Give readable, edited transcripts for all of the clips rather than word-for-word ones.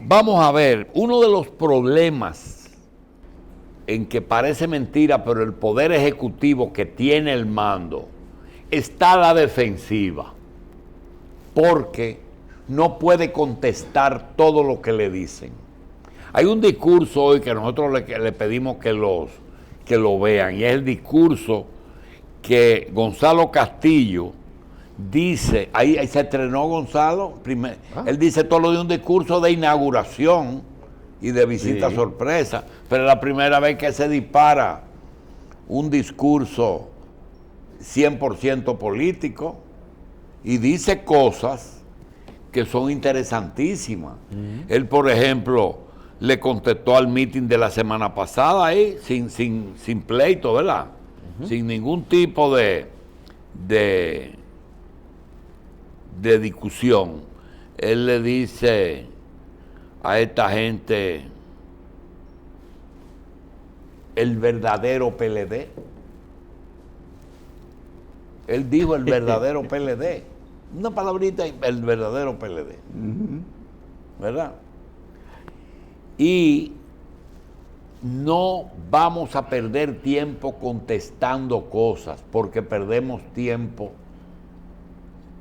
Vamos a ver, uno de los problemas en que parece mentira, pero el Poder Ejecutivo que tiene el mando está a la defensiva, porque no puede contestar todo lo que le dicen. Hay un discurso hoy que nosotros le pedimos que lo vean, y es el discurso que Gonzalo Castillo dice, ahí se estrenó Gonzalo, él dice todo lo de un discurso de inauguración y de visita sorpresa, pero es la primera vez que se dispara un discurso 100% político y dice cosas que son interesantísimas. Él, por ejemplo, le contestó al meeting de la semana pasada ahí, sin pleito, ¿verdad? Sin ningún tipo de discusión. Él le dice a esta gente el verdadero PLD. Él dijo el verdadero PLD. Una palabrita, el verdadero PLD. ¿Verdad? Y no vamos a perder tiempo contestando cosas, porque perdemos tiempo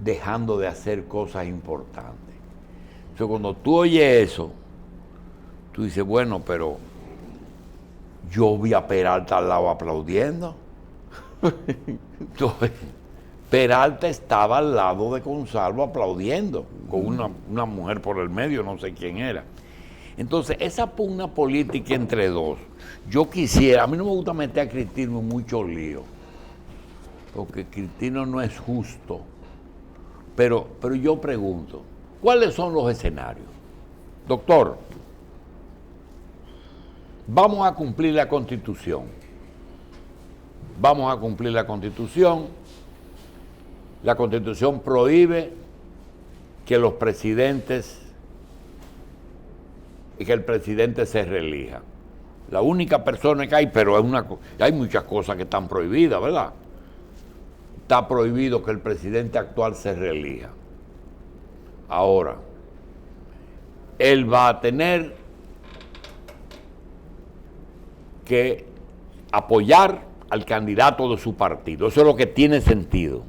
dejando de hacer cosas importantes. Entonces, cuando tú oyes eso, tú dices, bueno, pero yo vi a Peralta al lado aplaudiendo. Entonces, Peralta estaba al lado de Gonzalo aplaudiendo, con una mujer por el medio, no sé quién era. Entonces, esa pugna política entre dos, yo quisiera, a mí no me gusta meter a Cristino en mucho lío, porque Cristino no es justo, pero yo pregunto, ¿cuáles son los escenarios? Doctor, vamos a cumplir la Constitución. Vamos a cumplir la Constitución. La Constitución prohíbe que los presidentes y que el presidente se reelija. La única persona que hay, pero hay muchas cosas que están prohibidas, ¿verdad? Está prohibido que el presidente actual se reelija. Ahora, él va a tener que apoyar al candidato de su partido. Eso es lo que tiene sentido.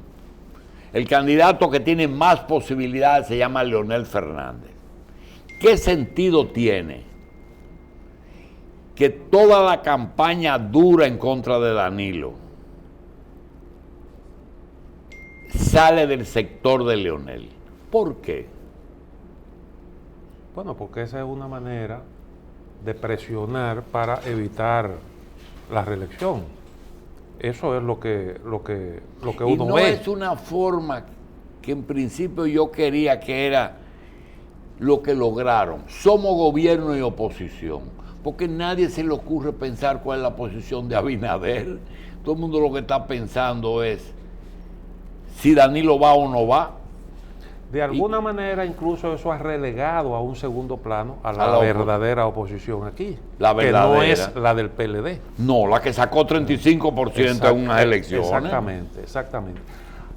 El candidato que tiene más posibilidades se llama Leonel Fernández. ¿Qué sentido tiene que toda la campaña dura en contra de Danilo sale del sector de Leonel? ¿Por qué? Bueno, porque esa es una manera de presionar para evitar la reelección. Eso es lo que uno ve. Y no es una forma que en principio yo quería que era lo que lograron. Somos gobierno y oposición. Porque nadie se le ocurre pensar cuál es la posición de Abinader. Todo el mundo lo que está pensando es si Danilo va o no va. De alguna manera incluso eso ha relegado a un segundo plano a la verdadera oposición aquí. La verdadera. Que no es la del PLD. No, la que sacó 35% en unas elecciones. Exactamente.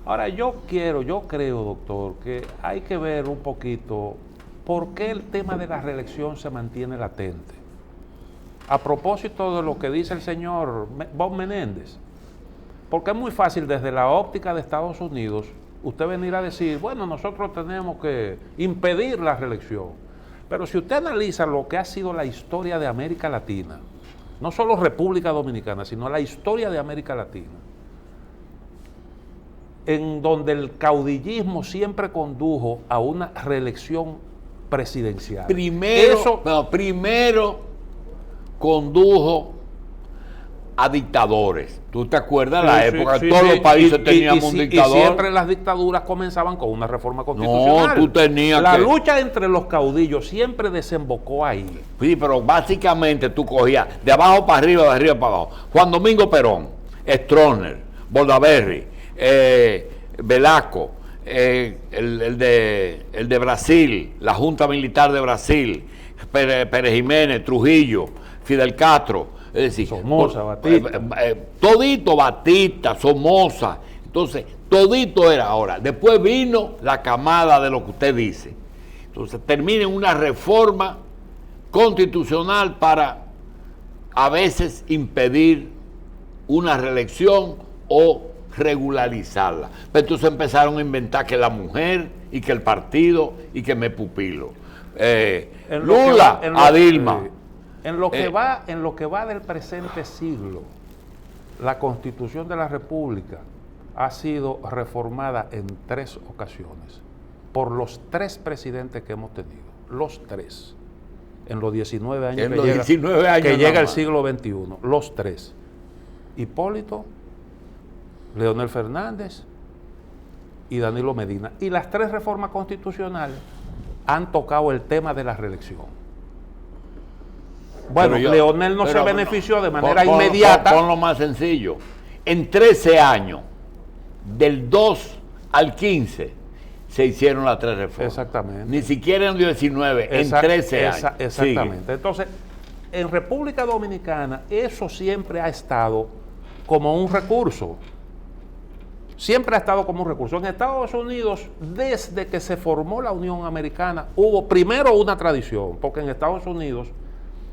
Ahora yo creo, doctor, que hay que ver un poquito por qué el tema de la reelección se mantiene latente. A propósito de lo que dice el señor Bob Menéndez, porque es muy fácil desde la óptica de Estados Unidos usted venir a decir, bueno, nosotros tenemos que impedir la reelección. Pero si usted analiza lo que ha sido la historia de América Latina, no solo República Dominicana, sino la historia de América Latina, en donde el caudillismo siempre condujo a una reelección presidencial. Primero condujo a dictadores. ¿Tú te acuerdas la época? Todos los países teníamos un dictador. Y siempre las dictaduras comenzaban con una reforma constitucional. No, tú tenías la lucha entre los caudillos siempre desembocó ahí. Sí, pero básicamente tú cogías de abajo para arriba, de arriba para abajo. Juan Domingo Perón, Stroessner, Bordaberry, Velasco, el de Brasil, la Junta Militar de Brasil, Pérez Jiménez, Trujillo, Fidel Castro. Es decir, Somoza, Batista. Todito, Batista, Somoza. Entonces, todito era ahora. Después vino la camada de lo que usted dice. Entonces, termina en una reforma constitucional para a veces impedir una reelección o regularizarla. Pero entonces empezaron a inventar que la mujer y que el partido y que me pupilo. Lula a Dilma. En lo que va del presente siglo, la Constitución de la República ha sido reformada en 3 ocasiones por los 3 presidentes que hemos tenido, los 3, en los 19 años, que llega el siglo XXI, los 3. Hipólito, Leonel Fernández y Danilo Medina. Y las 3 reformas constitucionales han tocado el tema de la reelección. Bueno, Leonel no se benefició de manera inmediata. Pon lo más sencillo. En 13 años, del 2 al 15, se hicieron las 3 reformas. Exactamente. Ni siquiera en 19, en 13 años. Exactamente. Sigue. Entonces, en República Dominicana, eso siempre ha estado como un recurso. Siempre ha estado como un recurso. En Estados Unidos, desde que se formó la Unión Americana, hubo primero una tradición, porque en Estados Unidos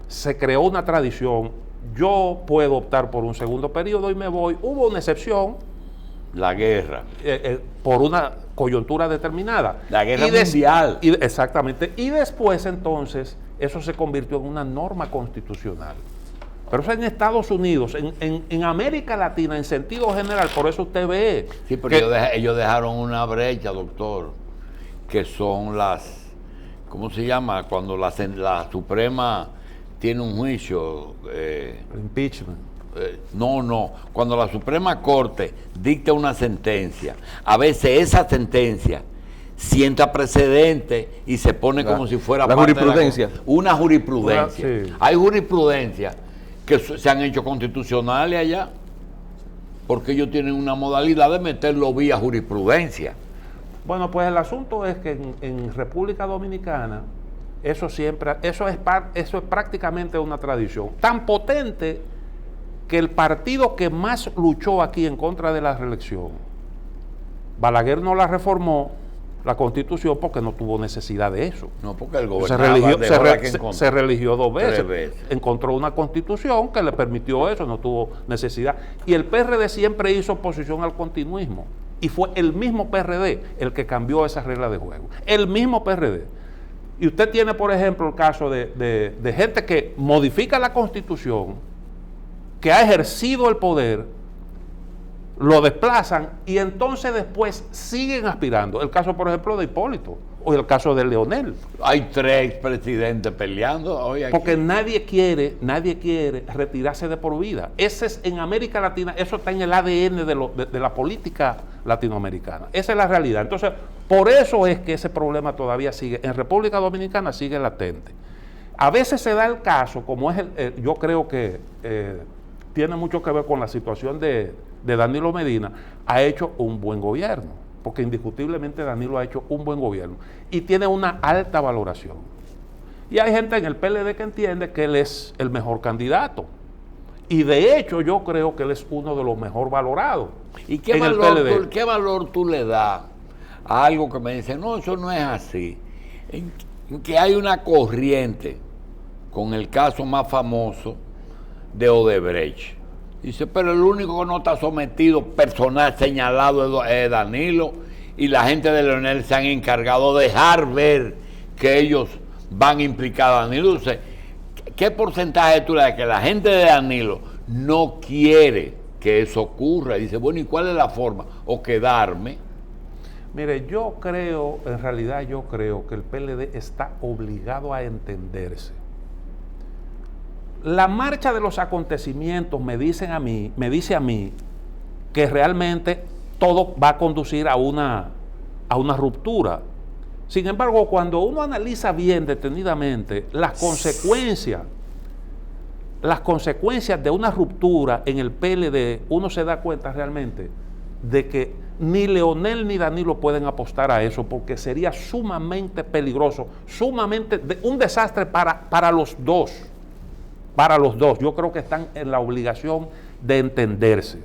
se creó una tradición. Yo puedo optar por un segundo periodo y me voy. Hubo una excepción. La guerra. Por una coyuntura determinada. La guerra mundial. Exactamente. Y después, entonces, eso se convirtió en una norma constitucional. Pero eso en Estados Unidos, en América Latina, en sentido general, por eso usted ve... Sí, pero ellos dejaron una brecha, doctor, que son las... ¿Cómo se llama? Cuando la Suprema tiene un juicio... impeachment. No. Cuando la Suprema Corte dicta una sentencia, a veces esa sentencia sienta precedente y se pone como si fuera la parte jurisprudencia. Una jurisprudencia. Sí. Hay jurisprudencia que se han hecho constitucionales allá, porque ellos tienen una modalidad de meterlo vía jurisprudencia. Bueno, pues el asunto es que en República Dominicana eso es prácticamente una tradición tan potente que el partido que más luchó aquí en contra de la reelección, Balaguer, no la reformó la Constitución porque no tuvo necesidad de eso. No, porque el gobernador se religió 2 veces. 3 veces. Encontró una Constitución que le permitió eso, no tuvo necesidad. Y el PRD siempre hizo oposición al continuismo. Y fue el mismo PRD el que cambió esa regla de juego. El mismo PRD. Y usted tiene, por ejemplo, el caso de gente que modifica la Constitución, que ha ejercido el poder, lo desplazan y entonces después siguen aspirando. El caso, por ejemplo, de Hipólito o el caso de Leonel. Hay 3 presidentes peleando hoy aquí. Porque nadie quiere retirarse de por vida. Ese es en América Latina, eso está en el ADN de la política latinoamericana. Esa es la realidad. Entonces, por eso es que ese problema todavía sigue. En República Dominicana sigue latente. A veces se da el caso, como es yo creo que tiene mucho que ver con la situación de Danilo Medina, ha hecho un buen gobierno, porque indiscutiblemente Danilo ha hecho un buen gobierno y tiene una alta valoración. Y hay gente en el PLD que entiende que él es el mejor candidato. Y de hecho yo creo que él es uno de los mejor valorados. ¿Y qué valor tú le das a algo que me dicen, no, eso no es así? En que hay una corriente, con el caso más famoso de Odebrecht. Dice, pero el único que no está sometido personal señalado es Danilo, y la gente de Leonel se han encargado de dejar ver que ellos van a implicar a Danilo. Entonces, ¿qué porcentaje tú le das que la gente de Danilo no quiere que eso ocurra? Y dice, bueno, ¿y cuál es la forma? O quedarme. Mire, en realidad yo creo que el PLD está obligado a entenderse. La marcha de los acontecimientos me dice a mí que realmente todo va a conducir a una ruptura. Sin embargo, cuando uno analiza bien detenidamente las consecuencias de una ruptura en el PLD, uno se da cuenta realmente de que ni Leonel ni Danilo pueden apostar a eso, porque sería sumamente peligroso, un desastre para los dos. Para los dos, yo creo que están en la obligación de entenderse.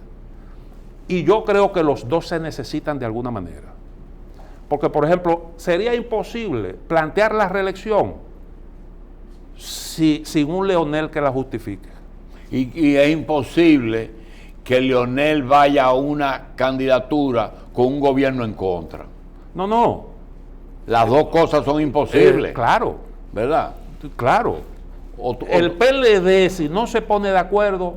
Y yo creo que los dos se necesitan de alguna manera. Porque, por ejemplo, sería imposible plantear la reelección sin un Leonel que la justifique. Y es imposible que Leonel vaya a una candidatura con un gobierno en contra. No. Las dos cosas son imposibles. Claro. ¿Verdad? Claro. El PLD, si no se pone de acuerdo,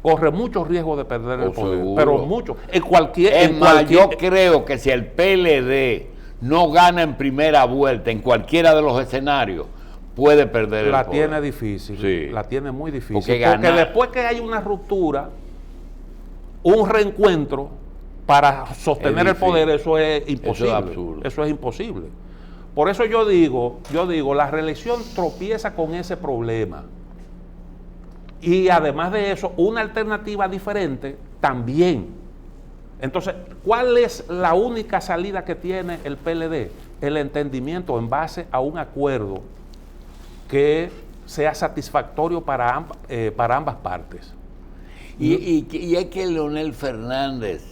corre mucho riesgo de perder el poder. Seguro. Pero mucho. Yo creo que si el PLD no gana en primera vuelta en cualquiera de los escenarios, puede perder el poder. La tiene difícil. Sí. La tiene muy difícil. Porque después que hay una ruptura, un reencuentro para sostener el poder, eso es imposible. Eso es absurdo. Eso es imposible. Por eso yo digo, la reelección tropieza con ese problema. Y además de eso, una alternativa diferente también. Entonces, ¿cuál es la única salida que tiene el PLD? El entendimiento en base a un acuerdo que sea satisfactorio para ambas partes. Y es que Leonel Fernández,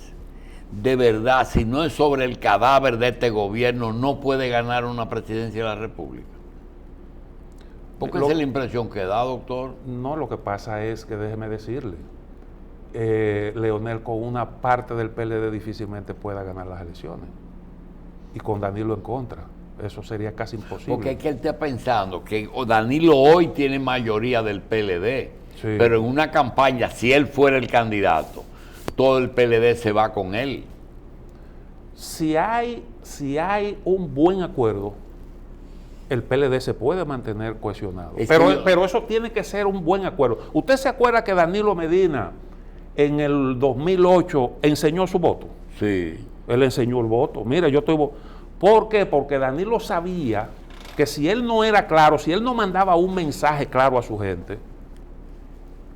de verdad, si no es sobre el cadáver de este gobierno, no puede ganar una presidencia de la República. Porque esa es la impresión que da, doctor. No, lo que pasa es que, déjeme decirle, Leonel con una parte del PLD difícilmente pueda ganar las elecciones. Y con Danilo en contra. Eso sería casi imposible. Porque es que él está pensando que Danilo hoy tiene mayoría del PLD, sí, pero en una campaña, si él fuera el candidato, todo el PLD se va con él. Si hay un buen acuerdo, el PLD se puede mantener cohesionado. Pero eso tiene que ser un buen acuerdo. ¿Usted se acuerda que Danilo Medina en el 2008 enseñó su voto? Sí. Él enseñó el voto. Mira, yo estoy... ¿Por qué? Porque Danilo sabía que si él no era claro, si él no mandaba un mensaje claro a su gente,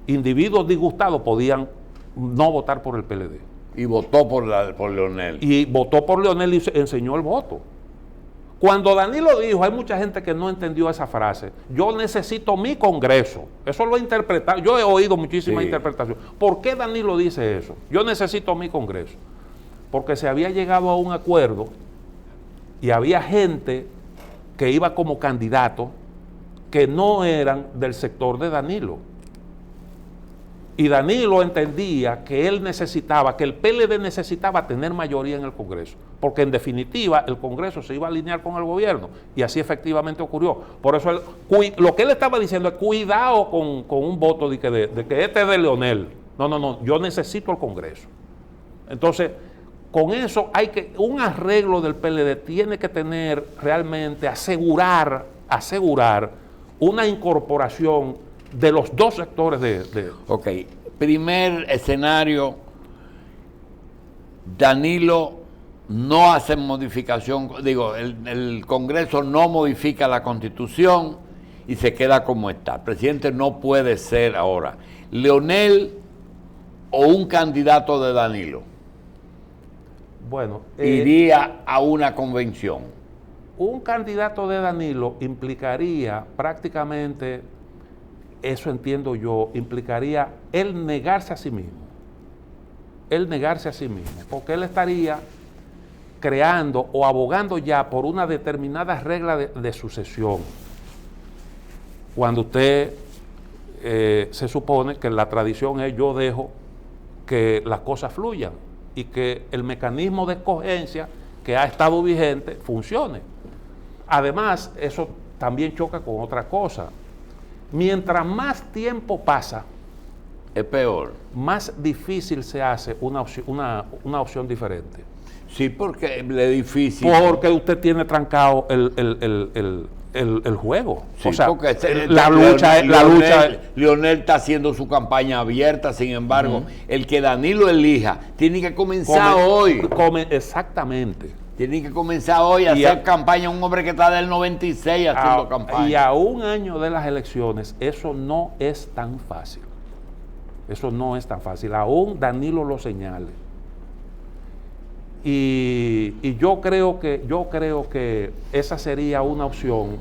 individuos disgustados podían no votar por el PLD. Y votó por Leonel. Y votó por Leonel y enseñó el voto. Cuando Danilo dijo, hay mucha gente que no entendió esa frase, yo necesito mi Congreso. Eso lo he interpretado, yo he oído muchísimas interpretaciones. ¿Por qué Danilo dice eso? Yo necesito mi Congreso. Porque se había llegado a un acuerdo y había gente que iba como candidato que no eran del sector de Danilo. Y Danilo entendía que él necesitaba, que el PLD necesitaba tener mayoría en el Congreso, porque en definitiva el Congreso se iba a alinear con el gobierno, y así efectivamente ocurrió. Por eso lo que él estaba diciendo es cuidado con un voto de que este es de Leonel. No, yo necesito el Congreso. Entonces, con eso un arreglo del PLD tiene que tener realmente, asegurar una incorporación de los dos sectores Ok, primer escenario, Danilo no hace modificación, el Congreso no modifica la Constitución y se queda como está. El presidente no puede ser ahora Leonel o un candidato de Danilo. Bueno, iría a una convención. Un candidato de Danilo implicaría prácticamente, eso entiendo yo, implicaría él negarse a sí mismo. Porque él estaría creando o abogando ya por una determinada regla de sucesión. Cuando usted se supone que la tradición es yo dejo que las cosas fluyan y que el mecanismo de escogencia que ha estado vigente funcione. Además, eso también choca con otra cosa. Mientras más tiempo pasa, es peor. Más difícil se hace una opción diferente. Sí, porque es difícil. Porque usted tiene trancado el juego. Sí, o sea, porque la lucha. Leonel está haciendo su campaña abierta, sin embargo, el que Danilo elija tiene que comenzar hoy. Exactamente. Tiene que comenzar hoy a hacer campaña. Un hombre que está del 96 haciendo campaña. Y a un año de las elecciones, eso no es tan fácil. Aún Danilo lo señale. Y yo creo que esa sería una opción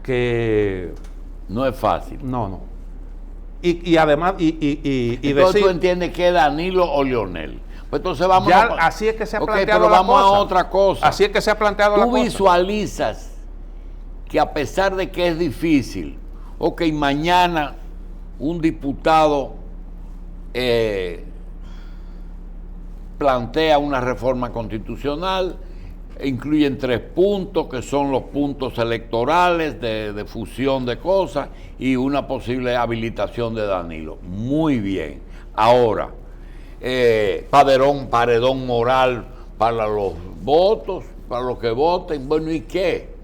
que no es fácil. No. Y además entonces tú entiendes que es Danilo o Leonel. Pues entonces vamos así es que se ha planteado pero vamos a otra cosa. Así es que se ha planteado la cosa. Tú visualizas que a pesar de que es difícil, ok, mañana un diputado plantea una reforma constitucional, incluyen 3 puntos, que son los puntos electorales de fusión de cosas y una posible habilitación de Danilo. Muy bien. Ahora, paredón moral para los votos, para los que voten. Bueno, ¿y qué?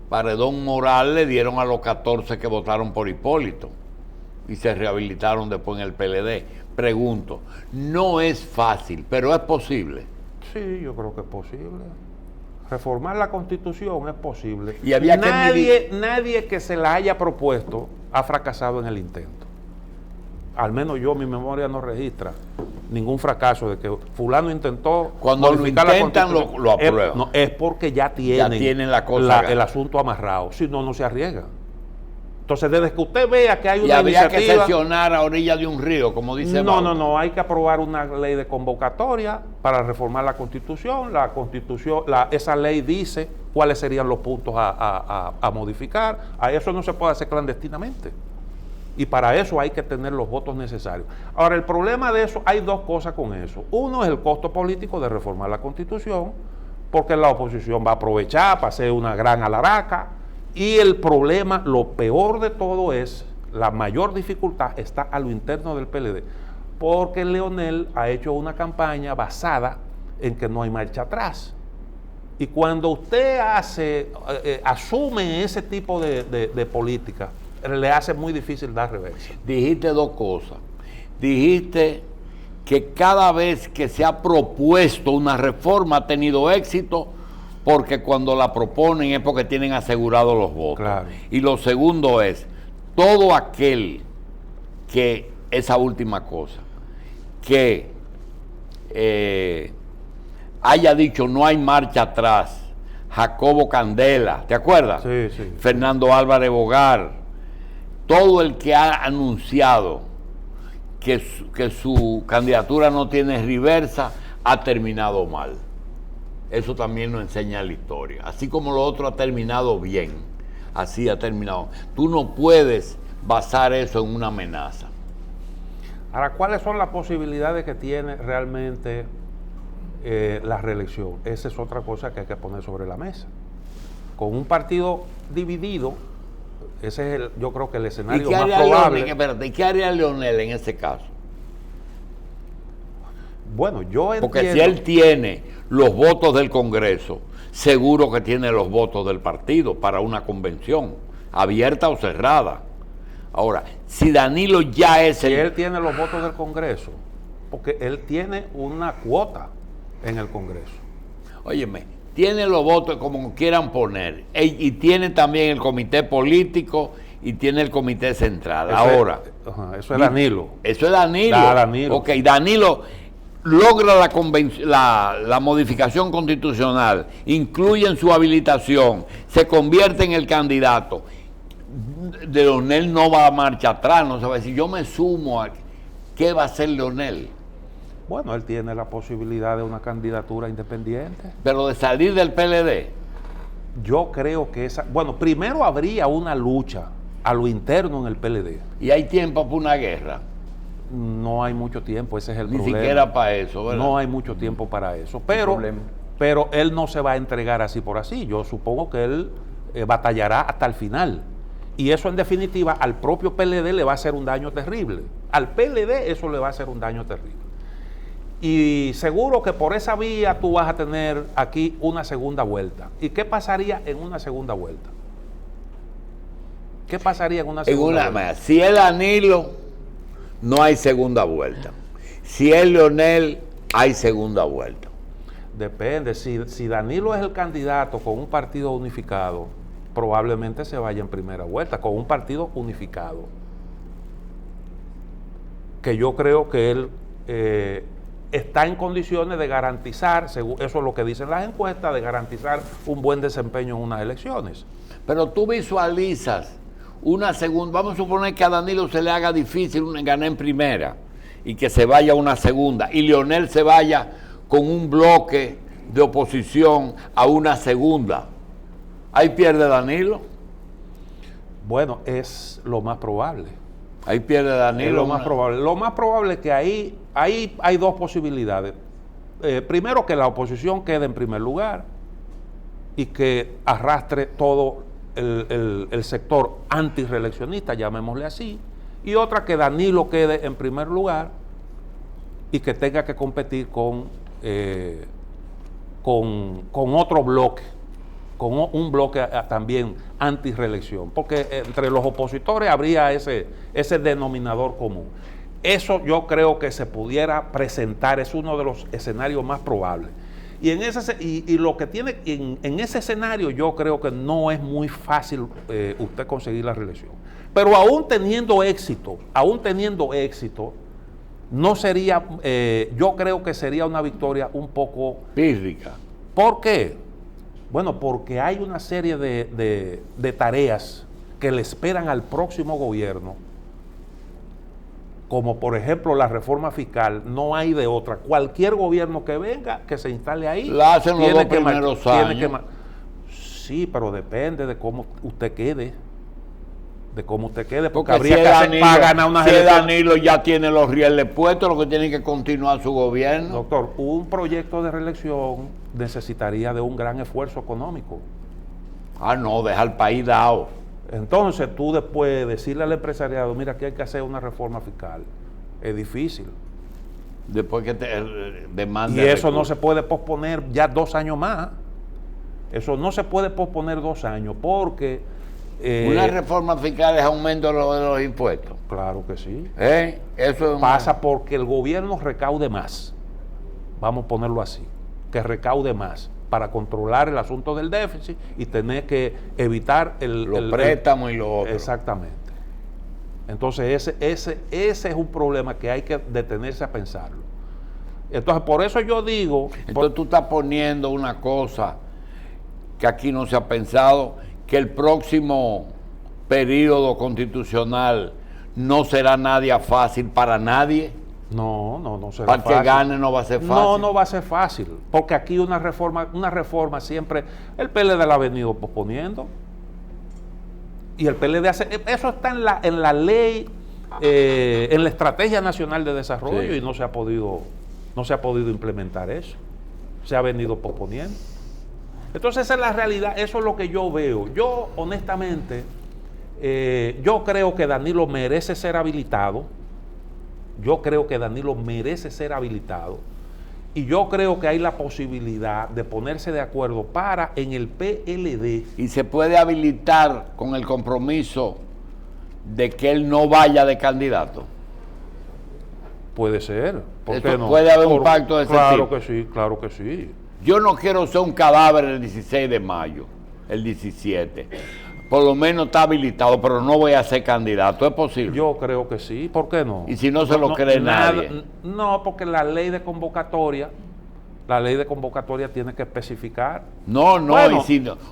Paredón moral le dieron a los 14 que votaron por Hipólito y se rehabilitaron después en el PLD. Pregunto, no es fácil, pero es posible. Sí, yo creo que es posible. Reformar la Constitución es posible. Y había nadie que se la haya propuesto ha fracasado en el intento. Al menos mi memoria no registra ningún fracaso de que fulano intentó. Cuando lo intentan, lo aprueban. Es porque ya tienen la cosa el asunto amarrado. Si no, no se arriesga. Entonces, desde que usted vea que hay una iniciativa... que sesionar a orilla de un río, como dice Bauta. No, hay que aprobar una ley de convocatoria para reformar la Constitución. Esa ley dice cuáles serían los puntos a modificar. A eso no se puede hacer clandestinamente. Y para eso hay que tener los votos necesarios. Ahora, el problema de eso, hay 2 cosas con eso. Uno es el costo político de reformar la Constitución, porque la oposición va a aprovechar para hacer una gran alaraca. Y el problema, lo peor de todo es, la mayor dificultad está a lo interno del PLD, porque Leonel ha hecho una campaña basada en que no hay marcha atrás. Y cuando usted asume ese tipo de política, le hace muy difícil dar reversa. Dijiste 2 cosas. Dijiste que cada vez que se ha propuesto una reforma ha tenido éxito, porque cuando la proponen es porque tienen asegurados los votos. Claro. Y lo segundo es, todo aquel que, esa última cosa, que haya dicho no hay marcha atrás, Jacobo Candela, ¿te acuerdas? Sí, sí. Fernando Álvarez Bogar, todo el que ha anunciado que su candidatura no tiene reversa, ha terminado mal. Eso también nos enseña la historia. Así como lo otro ha terminado bien, así ha terminado. Tú no puedes basar eso en una amenaza. Ahora, ¿cuáles son las posibilidades que tiene realmente la reelección? Esa es otra cosa que hay que poner sobre la mesa. Con un partido dividido, ese es yo creo que el escenario más probable. ¿Y qué haría Leonel en ese caso? Bueno, yo entiendo... Porque si él tiene los votos del Congreso, seguro que tiene los votos del partido para una convención, abierta o cerrada. Ahora, si Danilo ya es si él tiene los votos del Congreso, porque él tiene una cuota en el Congreso. Óyeme, tiene los votos como quieran poner, y tiene también el comité político y tiene el comité central. Ahora, eso es Danilo. Eso es Danilo. Danilo. Ok, Danilo logra la modificación constitucional, incluye en su habilitación, se convierte en el candidato. Leonel no va a marcha atrás, no se va a decir, yo me sumo a... ¿Qué va a hacer Leonel? Bueno, él tiene la posibilidad de una candidatura independiente. Pero de salir del PLD. Yo creo que bueno, primero habría una lucha a lo interno en el PLD. ¿Y hay tiempo para una guerra? No hay mucho tiempo, ese es el problema. Ni siquiera para eso, ¿verdad? No hay mucho tiempo para eso, pero él no se va a entregar así por así. Yo supongo que él batallará hasta el final. Y eso en definitiva al propio PLD le va a hacer un daño terrible. Al PLD eso le va a hacer un daño terrible. Y seguro que por esa vía tú vas a tener aquí una segunda vuelta. ¿Y qué pasaría en una segunda vuelta? ¿Qué pasaría en una segunda vuelta? Si es Danilo, no hay segunda vuelta. Si es Leonel, hay segunda vuelta. Depende. Si Danilo es el candidato con un partido unificado, probablemente se vaya en primera vuelta, con un partido unificado. Que yo creo que él está en condiciones de garantizar, según eso es lo que dicen las encuestas, de garantizar un buen desempeño en unas elecciones. Pero tú visualizas una segunda, vamos a suponer que a Danilo se le haga difícil ganar en primera y que se vaya a una segunda, y Leonel se vaya con un bloque de oposición a una segunda. Ahí pierde Danilo. Bueno, es lo más probable. Ahí pierde Danilo. Es lo más probable. Lo más probable es que ahí hay dos posibilidades. Primero, que la oposición quede en primer lugar y que arrastre todo el sector antirreeleccionista, llamémosle así. Y otra, que Danilo quede en primer lugar y que tenga que competir con otro bloque, con un bloque también antirreelección, porque entre los opositores habría ese denominador común. Eso yo creo que se pudiera presentar, es uno de los escenarios más probables. Y lo que tiene en ese escenario, yo creo que no es muy fácil usted conseguir la reelección. Pero aún teniendo éxito, no sería, yo creo que sería una victoria un poco pírrica. ¿Por qué? Bueno, porque hay una serie de tareas que le esperan al próximo gobierno, como por ejemplo la reforma fiscal. No hay de otra. Cualquier gobierno que venga, que se instale ahí, la hacen los dos primeros años. Sí, pero depende de cómo usted quede. Porque habría que hacer para ganar una elección. Danilo ya tiene los rieles puestos, lo que tiene que continuar su gobierno. Doctor, un proyecto de reelección necesitaría de un gran esfuerzo económico. No, deja al país dado. Entonces tú después decirle al empresariado, mira, aquí hay que hacer una reforma fiscal, es difícil. Después que te demanda. Y eso no se puede posponer ya 2 años más. Eso no se puede posponer 2 años porque... una reforma fiscal es aumento de los impuestos. Claro que sí. Eso pasa porque el gobierno recaude más. Vamos a ponerlo así. Que recaude más para controlar el asunto del déficit y tener que evitar los préstamos y lo otro. Exactamente. Entonces ese es un problema que hay que detenerse a pensarlo. Entonces por eso yo digo... Entonces tú estás poniendo una cosa que aquí no se ha pensado, que el próximo período constitucional no será nada fácil para nadie. No será fácil. Para que gane no va a ser fácil. No va a ser fácil, porque aquí una reforma siempre, el PLD la ha venido posponiendo. Y el PLD eso está en la ley, en la Estrategia Nacional de Desarrollo, sí. Y no se ha podido implementar eso. Se ha venido posponiendo. Entonces esa es la realidad, eso es lo que yo veo. Yo honestamente, yo creo que Danilo merece ser habilitado. Y yo creo que hay la posibilidad de ponerse de acuerdo para en el PLD. Y se puede habilitar con el compromiso de que él no vaya de candidato. Puede ser. ¿Por qué no? Puede haber un pacto de ese tipo. Claro que sí. Yo no quiero ser un cadáver el 16 de mayo, el 17. Por lo menos está habilitado, pero no voy a ser candidato. ¿Es posible? Yo creo que sí. ¿Por qué no? ¿Y si no se lo cree nadie? No, porque la ley de convocatoria tiene que especificar. Bueno,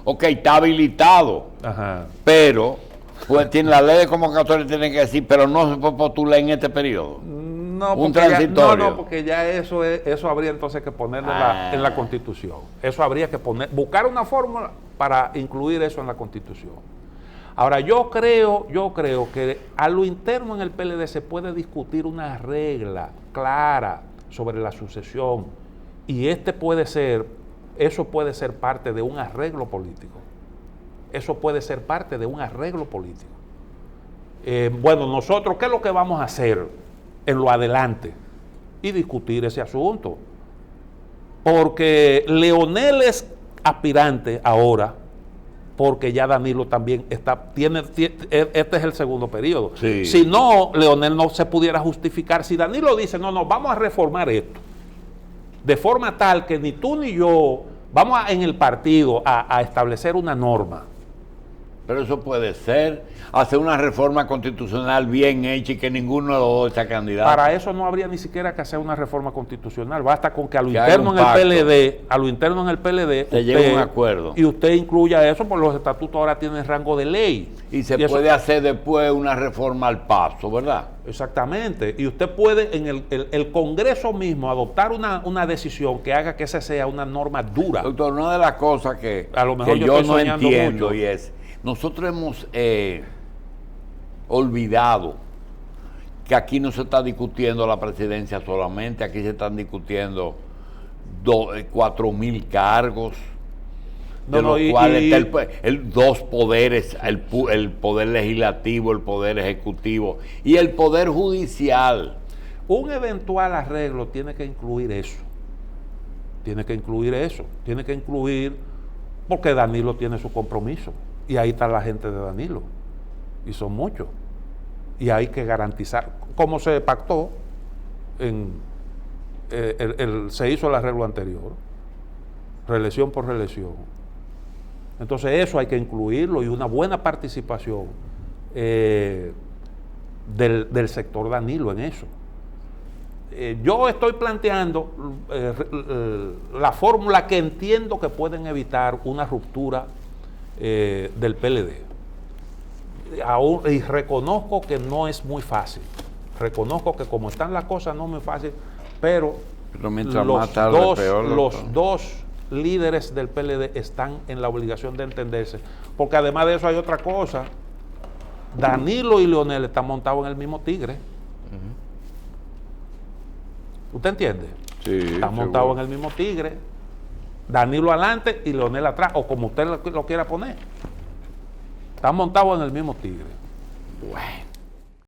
ok, está habilitado. Ajá. Pero pues tiene la ley de convocatoria, tiene que decir, pero no se puede postular en este periodo. No, porque ya eso habría entonces que ponerlo en la Constitución. Eso habría que buscar una fórmula para incluir eso en la Constitución. Ahora, yo creo que a lo interno en el PLD se puede discutir una regla clara sobre la sucesión y eso puede ser parte de un arreglo político. Bueno, nosotros, ¿qué es lo que vamos a hacer en lo adelante? Y discutir ese asunto, porque Leonel es aspirante ahora, porque ya Danilo también este es el segundo periodo. Sí. Si no, Leonel no se pudiera justificar. Si Danilo dice, no, vamos a reformar esto, de forma tal que ni tú ni yo vamos en el partido a establecer una norma. Pero eso puede ser, hacer una reforma constitucional bien hecha y que ninguno de los dos sea candidato. Para eso no habría ni siquiera que hacer una reforma constitucional, basta con que a lo interno en el PLD se llegue a un acuerdo. Y usted incluya eso, porque los estatutos ahora tienen rango de ley. Y se puede hacer después una reforma al paso, ¿verdad? Exactamente. Y usted puede en el Congreso mismo adoptar una decisión que haga que esa sea una norma dura. Doctor, una de las cosas que, a lo mejor yo no entiendo mucho. y es... Nosotros hemos olvidado que aquí no se está discutiendo la presidencia solamente, aquí se están discutiendo 4.000 cargos, de los cuales está dos poderes, el poder legislativo, el poder ejecutivo y el poder judicial. Un eventual arreglo tiene que incluir eso. Tiene que incluir, porque Danilo tiene su compromiso. Y ahí está la gente de Danilo. Y son muchos. Y hay que garantizar, como se pactó, se hizo el arreglo anterior, reelección por reelección. Entonces eso hay que incluirlo y una buena participación del sector Danilo en eso. Yo estoy planteando la fórmula que entiendo que pueden evitar una ruptura del PLD. Y reconozco que no es muy fácil. Reconozco que como están las cosas no es muy fácil, pero los dos líderes del PLD están en la obligación de entenderse, porque además de eso hay otra cosa. Danilo y Leonel están montados en el mismo tigre. ¿Usted entiende? Sí, están montados en el mismo tigre. Danilo adelante y Leonel atrás, o como usted lo quiera poner. Están montados en el mismo tigre. Bueno.